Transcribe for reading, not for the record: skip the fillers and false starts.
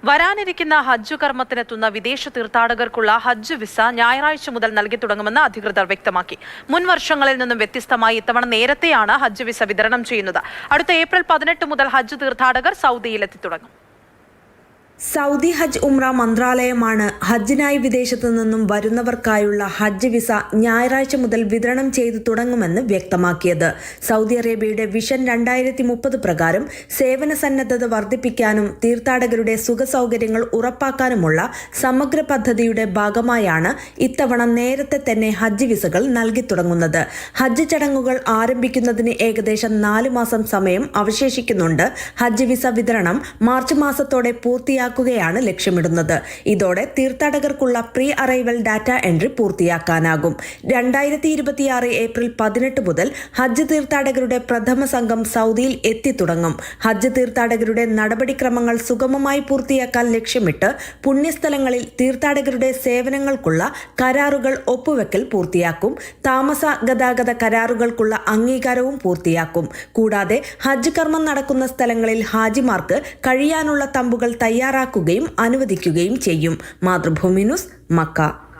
വരാനിരിക്കുന്ന ഹജ്ജ് കർമ്മത്തിനെത്തുന്ന വിദേശ തീർത്ഥാടകർക്കുള്ള ഹജ്ജ് വിസ ഞായറാഴ്ച മുതൽ നൽകി തുടങ്ങുമെന്ന് അധികൃതർ വ്യക്തമാക്കി. മുൻ വർഷങ്ങളിൽ നിന്നും വ്യത്യസ്തമായി ഇത്തവണ നേരത്തെയാണ് ഹജ്ജ് വിസ വിതരണം ചെയ്യുന്നത്. അടുത്ത ഏപ്രിൽ 18 മുതൽ ഹജ്ജ് തീർത്ഥാടകർ സൗദിയിലെത്തി തുടങ്ങും. സൗദി ഹജ്ജ് ഉംറ മന്ത്രാലയമാണ് ഹജ്ജിനായി വിദേശത്തു നിന്നും വരുന്നവർക്കായുള്ള ഹജ്ജ് വിസ ഞായറാഴ്ച മുതൽ വിതരണം ചെയ്തു തുടങ്ങുമെന്ന് വ്യക്തമാക്കിയത്. സൗദി അറേബ്യയുടെ വിഷൻ 2030 പ്രകാരം സേവന സന്നദ്ധത വർദ്ധിപ്പിക്കാനും തീർത്ഥാടകരുടെ സുഖസൗകര്യങ്ങൾ ഉറപ്പാക്കാനുമുള്ള സമഗ്ര പദ്ധതിയുടെ ഭാഗമായാണ് ഇത്തവണ നേരത്തെ തന്നെ ഹജ്ജ് വിസകൾ നൽകി തുടങ്ങുന്നത്. ഹജ്ജ് ചടങ്ങുകൾ ആരംഭിക്കുന്നതിന് ഏകദേശം 4 മാസം സമയം അവശേഷിക്കുന്നുണ്ട്. ഹജ്ജ് വിസ വിതരണം മാർച്ച് മാസത്തോടെ പൂർത്തിയാക്കുകയാണ് ലക്ഷ്യമിടുന്നത്. ഇതോടെ തീർത്ഥാടകർക്കുള്ള പ്രീ അറൈവൽ ഡാറ്റ എൻട്രി പൂർത്തിയാക്കാനാകും. 2026 ഏപ്രിൽ 18 മുതൽ ഹജ്ജ് തീർത്ഥാടകരുടെ പ്രഥമ സംഘം സൗദിയിൽ എത്തിത്തുടങ്ങും. ഹജ്ജ് തീർത്ഥാടകരുടെ നടപടിക്രമങ്ങൾ സുഗമമായി പൂർത്തിയാക്കാൻ ലക്ഷ്യമിട്ട് പുണ്യസ്ഥലങ്ങളിൽ തീർത്ഥാടകരുടെ സേവനങ്ങൾക്കുള്ള കരാറുകൾ ഒപ്പുവെക്കൽ പൂർത്തിയാക്കും. താമസ ഗതാഗത കരാറുകൾക്കുള്ള അംഗീകാരവും പൂർത്തിയാക്കും. കൂടാതെ ഹജ്ജ് കർമ്മം നടക്കുന്ന സ്ഥലങ്ങളിൽ ഹാജിമാർക്ക് കഴിയാനുള്ള തമ്പുകൾ തയ്യാറാക്കുകയും അനുവദിക്കുകയും ചെയ്യും. Mathrubhumi news, Mecca.